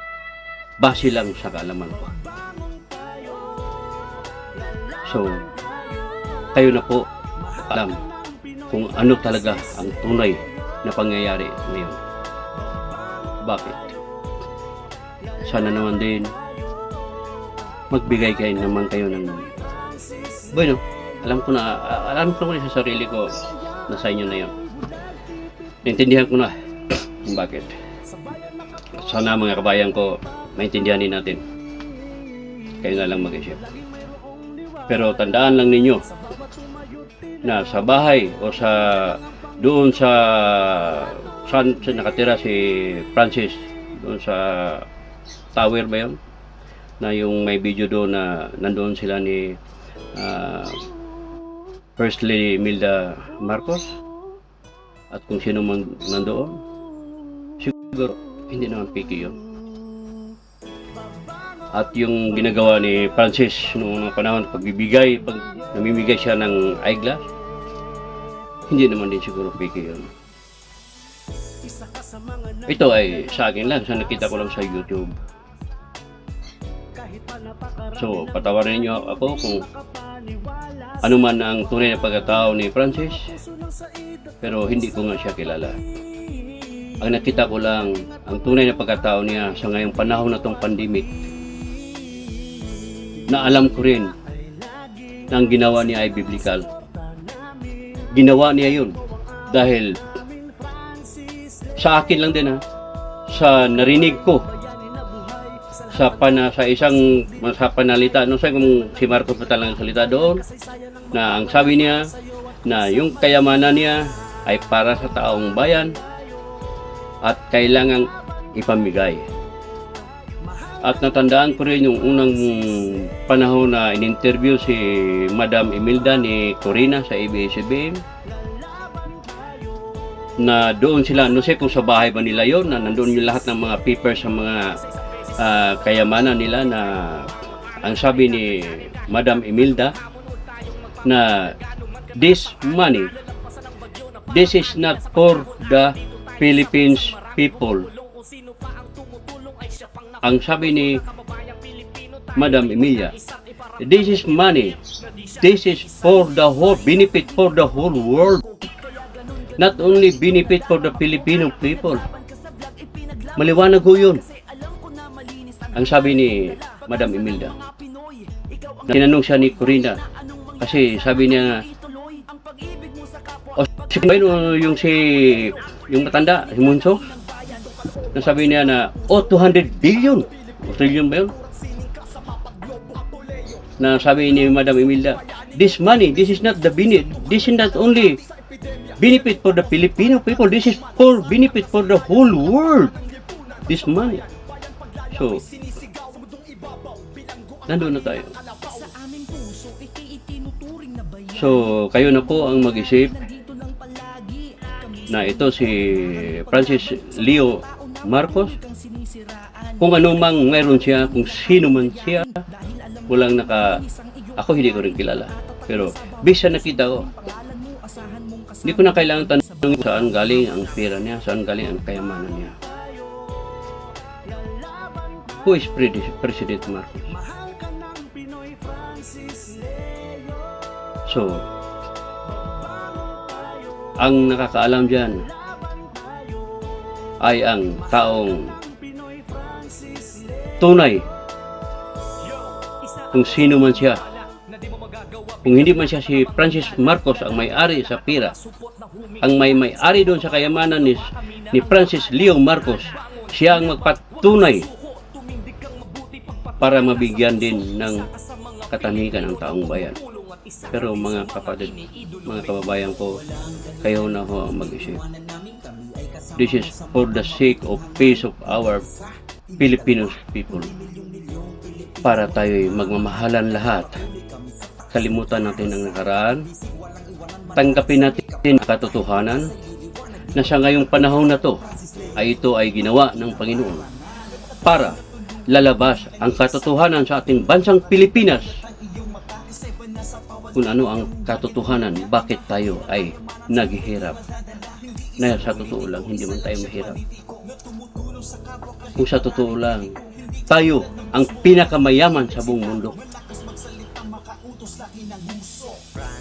Speaker 2: base lang sa kaalaman ko. So, kayo na po alam kung ano talaga ang tunay na pangyayari ngayon. Bakit? Sana naman din magbigay kayo naman kayo ng bueno, alam ko na sa sarili ko na sa inyo na yun. Naintindihan ko na kung bakit. Sana mga kabayan ko maintindihan din natin. Kayo na lang mag-isip. Pero tandaan lang ninyo na sa bahay o sa doon sa saan nakatira si Francis, doon sa tower ba yun? Na yung may video doon na nandoon sila ni First Lady Imelda Marcos at kung sino man nandoon, siguro hindi naman piki yun. At yung ginagawa ni Francis noong panahon pag namimigay siya ng eyeglass, hindi naman din siguro piki yun. Ito ay sa akin lang, sa nakita ko lang sa YouTube. So, patawarin niyo ako kung ano man ang tunay na pagkatao ni Francis, pero hindi ko nga siya kilala. Ang nakita ko lang, ang tunay na pagkatao niya sa ngayong panahon na tong pandemic, na alam ko rin na ang ginawa niya ay biblical. Ginawa niya yun dahil sa akin lang din sa narinig ko sa panalita, no, sa kung si Marcos pa talagang salita doon, na ang sabi niya na yung kayamanan niya ay para sa taong bayan at kailangang ipamigay. At natandaan ko rin yung unang panahon na in-interview si Madam Imelda ni Corina sa ABS-CBN, na doon sila, no sé kung sa bahay ba nila yon, na nandoon yung lahat ng mga papers sa mga kayamanan nila, na ang sabi ni Madam Imelda na this money, this is not for the Philippines people. Ang sabi ni Madam Emilia, this is money, this is for the whole benefit for the whole world, not only benefit for the Filipino people. Maliwanag ho yun. Ang sabi ni Madam Imelda. Tinanong siya ni Corina, kasi sabi niya, yung matanda, si Munso, Nasabi niya na, 200 billion. O trillion ba yun? Na sabi ni Madam Imelda, this money, this is not the benefit, this is not only benefit for the Filipino people, this is for benefit for the whole world. This money. So, nandun na tayo. So, kayo na po ang mag-isip na ito si Francis Leo Marcos. Kung ano mang meron siya, kung sino man siya, walang ako hindi ko rin kilala. Pero, bisa nakita ko, hindi ko na kailangan tanongin saan galing ang pera niya, saan galing ang kayamanan niya. Who is President Marcos? So, ang nakakaalam dyan ay ang taong tunay kung sino man siya. Kung hindi man siya si Francis Marcos ang may-ari sa pera, ang may-ari doon sa kayamanan ni Francis Leo Marcos, siya ang magpatunay para mabigyan din ng katahimikan ang taong bayan. Pero mga kapatid, mga kababayan ko, kayo na ho ang mag-isip. This is for the sake of peace of our Filipino people. Para tayo'y magmamahalan lahat. Kalimutan natin ang nakaraan. Tanggapin natin ang katotohanan na sa ngayong panahon na to ay ito ay ginawa ng Panginoon para lalabas ang katotohanan sa ating bansang Pilipinas. Kung ano ang katotohanan, bakit tayo ay naghihirap. Na sa totoo lang, hindi man tayo mahirap. Kung sa totoo lang, tayo ang pinakamayaman sa buong mundo.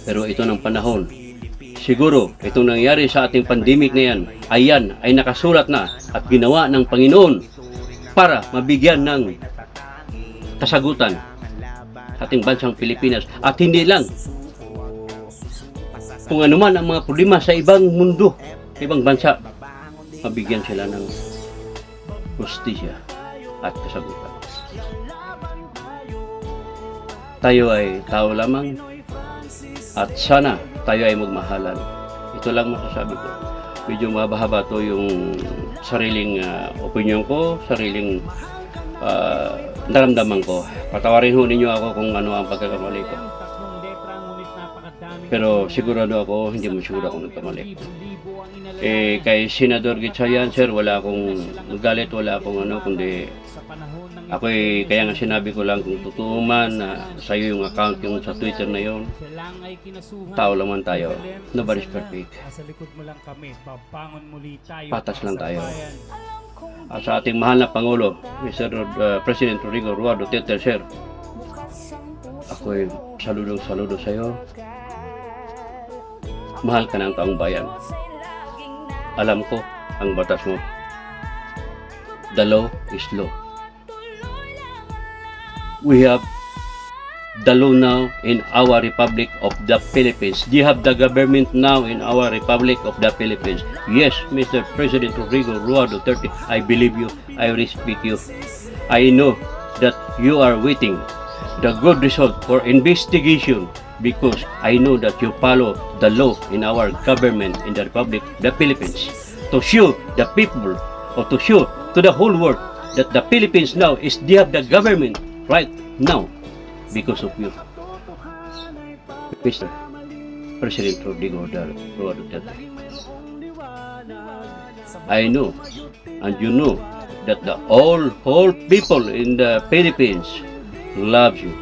Speaker 2: Pero ito ng panahon, siguro itong nangyari sa ating pandemic na yan ay nakasulat na at ginawa ng Panginoon para mabigyan ng kasagutan ating bansang Pilipinas. At hindi lang kung ano man ang mga problema sa ibang mundo, ibang bansa, mabigyan sila ng hustisya at kasagutan. Tayo ay tao lamang at sana tayo ay magmahalan. Ito lang masasabi ko. Medyo mahaba to yung sariling opinion ko, sariling naramdaman ko. Patawarin ho ninyo ako kung ano ang pagkakamali ko. Pero sigurado ako, hindi mo siguro ako nagkamali. Kay Senador Gatchalian, sir, wala akong galit, wala akong kundi ako'y kaya nga sinabi ko lang kung totoo man na sa'yo yung account yung sa Twitter na yun, tao lang tayo. Nobody's perfect. Patas lang tayo. At sa ating mahal na Pangulo, Mr. President Rodrigo Roa Duterte, sir, ako'y saludo sa'yo. Mahal ka ng taong bayan. Alam ko ang batas mo. The law is law. We have the law now in our Republic of the Philippines. Do you have the government now in our Republic of the Philippines? Yes, Mr. President Rodrigo Roa Duterte, I believe you. I respect you. I know that you are waiting the good result for investigation because I know that you follow the law in our government in the Republic of the Philippines to show the people or to show to the whole world that the Philippines now is they have the government right now because of you, Mr. President Rodrigo Roa Duterte. I know and you know that the whole people in the Philippines loves you.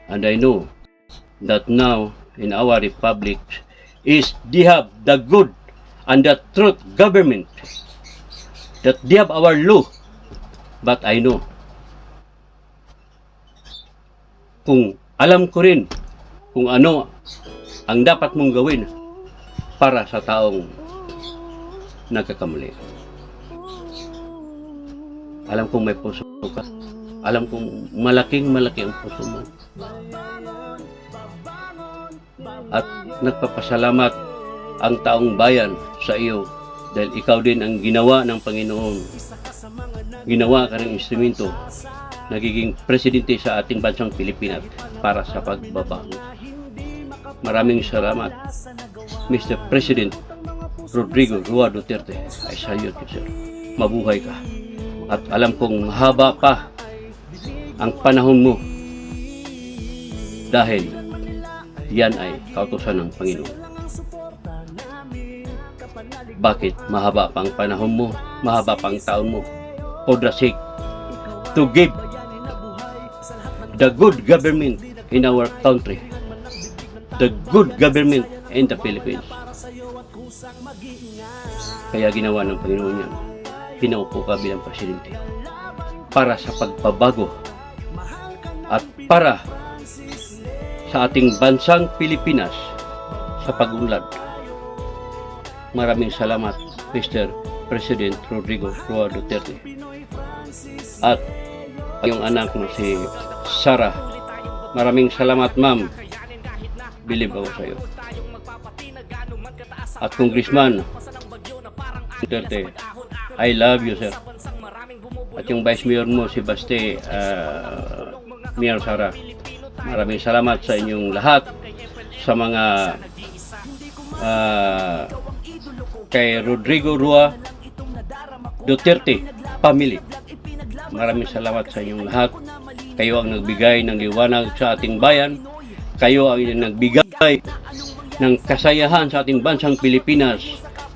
Speaker 2: And I know that now in our republic is they have the good and the truth government, that they have our law. But I know, kung alam ko rin kung ano ang dapat mong gawin para sa taong nagkakamali. Alam kong may puso ka. Alam kong malaki ang puso mo. At nagpapasalamat ang taong bayan sa iyo Dahil ikaw din ang ginawa ng Panginoon. Ginawa ka ng instrumento, nagiging presidente sa ating bansang Pilipinas para sa pagbabago. Maraming salamat, Mr. President Rodrigo Roa Duterte. I salute you, sir. Mabuhay ka. At alam kong mahaba pa ang panahon mo dahil yan ay kautusan ng Panginoon. Bakit mahaba pa ang panahon mo? Mahaba pa ang taon mo? For the sake to give the good government in our country, the good government in the Philippines. Kaya ginawa ng Panginoon yan. Pinaupo ka bilang presidente para sa pagbabago at para sa ating bansang Pilipinas sa pag-unlad. Maraming salamat, Mr. President Rodrigo Roa Duterte. At yung anak mo si Sarah. Maraming salamat, ma'am. Believe ako sa iyo. At Congressman Duterte, I love you, sir. At yung Vice Mayor mo si Baste, Mayor Sara, maraming salamat sa inyong lahat, sa mga kay Rodrigo Roa Duterte family. Maraming salamat sa inyong lahat. Kayo ang nagbigay ng liwanag sa ating bayan. Kayo ang nagbigay ng kasayahan sa ating bansang Pilipinas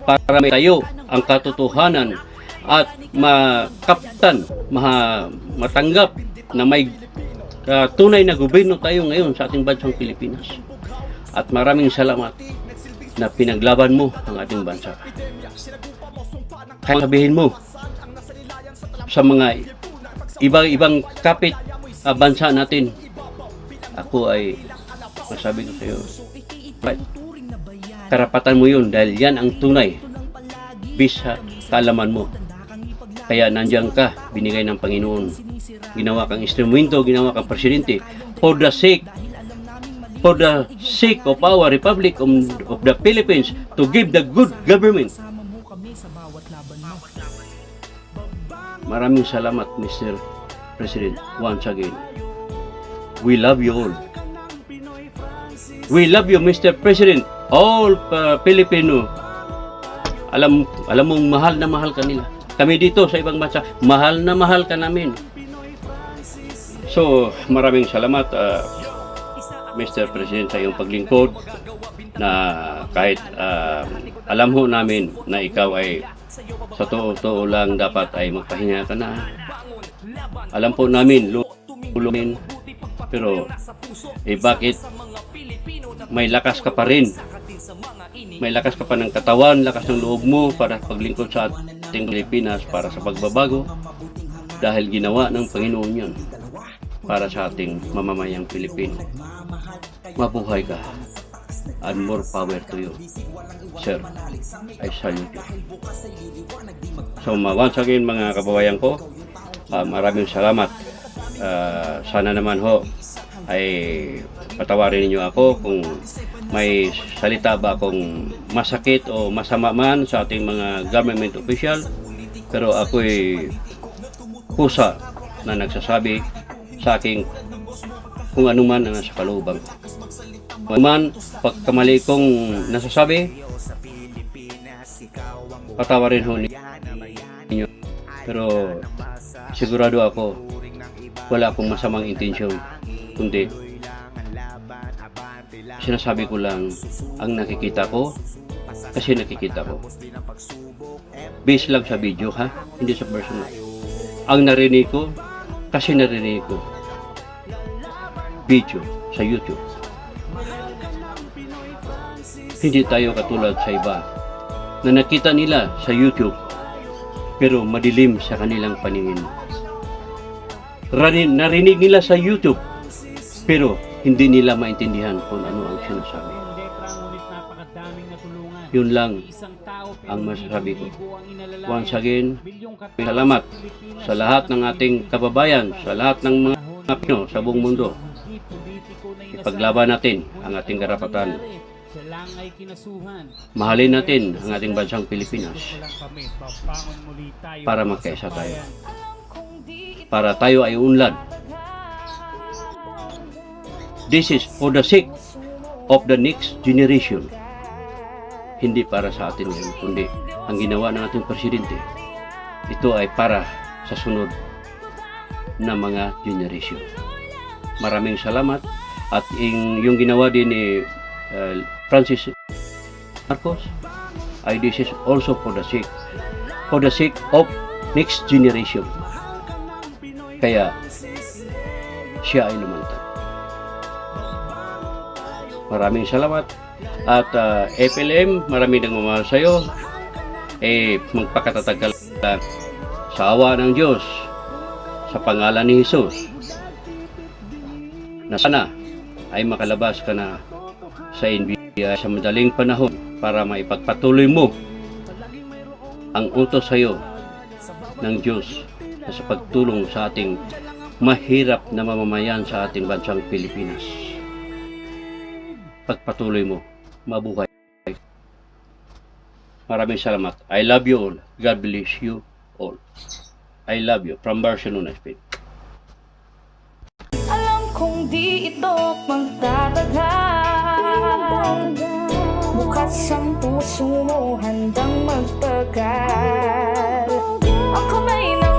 Speaker 2: para may tayo ang katotohanan at makaptan, matanggap na may tunay na gobyerno tayo ngayon sa ating bansang Pilipinas. At maraming salamat na pinaglaban mo ang ating bansa. Kaya sabihin mo sa mga ibang kapit bansa natin, ako ay masabi ko sa iyo, karapatan mo yun dahil yan ang tunay bisa kaalaman mo. Kaya nandiyan ka, binigay ng Panginoon. Ginawa kang instrumento, ginawa kang presidente for the sake of our Republic of the Philippines to give the good government. Maraming salamat, Mr. President, once again. We love you all. We love you, Mr. President. All Filipino. Alam mong mahal na mahal ka nila. Kami dito sa ibang bansa, mahal na mahal ka namin. So, maraming salamat, Mr. President, sa iyong paglingkod na kahit alam ho namin na ikaw ay sa totoo lang dapat ay magpahinga ka na. Alam po namin, lulumin, pero bakit may lakas ka pa rin? May lakas ka pa ng katawan, lakas ng loob mo para paglingkod sa ating Pilipinas para sa pagbabago dahil ginawa ng Panginoon yan para sa ating mamamayang Pilipino. Mabuhay ka and more power to you, sir. I salute you. So once again mga kababayan ko, maraming salamat. Sana naman ho ay patawarin niyo ako kung may salita ba akong masakit o masama man sa ating mga government official, pero ako'y kusa na nagsasabi sa aking kung ano man ang nasa kalooban ko. Kung man pagkamali kong nasasabi, patawarin ho ninyo, pero sigurado ako wala akong masamang intensyon, kundi sinasabi ko lang ang nakikita ko kasi nakikita ko. Based lang sa video, ha? Hindi sa personal. Ang narinig ko kasi narinig ko. Video sa YouTube. Hindi tayo katulad sa iba na nakita nila sa YouTube pero madilim sa kanilang paningin. Narinig nila sa YouTube pero hindi nila maintindihan kung ano ang sinasabi. Yun lang ang masasabi ko. Once again, salamat sa lahat ng ating kababayan, sa lahat ng mga Pino sa buong mundo. Ipaglaban natin ang ating karapatan
Speaker 1: lang ay kinasuhan.
Speaker 2: Mahalin natin ang ating bansang Pilipinas
Speaker 1: Kami, papangon muli tayo
Speaker 2: para
Speaker 1: mga
Speaker 2: magkaisa tayo.
Speaker 1: sambayan.
Speaker 2: Para tayo ay unlad. This is for the sake of the next generation. Hindi para sa atin ngayon, kundi ang ginawa ng ating presidente. Ito ay para sa sunod na mga generation. Maraming salamat at yung ginawa din ni Francis Marcos ay this is also for the sake of next generation. Kaya siya ay lumantad. Maraming salamat at FLM, maraming nagmamahal sa iyo. Magpakatatag ka lang sa awa ng Diyos sa pangalan ni Jesus na sana ay makalabas ka na sa NBI sa madaling panahon para maipagpatuloy mo ang utos sa iyo ng Diyos na sa pagtulong sa ating mahirap na mamamayan sa ating bansang Pilipinas. Pagpatuloy mo, mabuhay. Maraming salamat. I love you all. God bless you all. I love you. From Barcelona, Spain.
Speaker 4: Alam kong di ito magtatagal. Bukas ang puso mo handang magpagal. Ang kamay na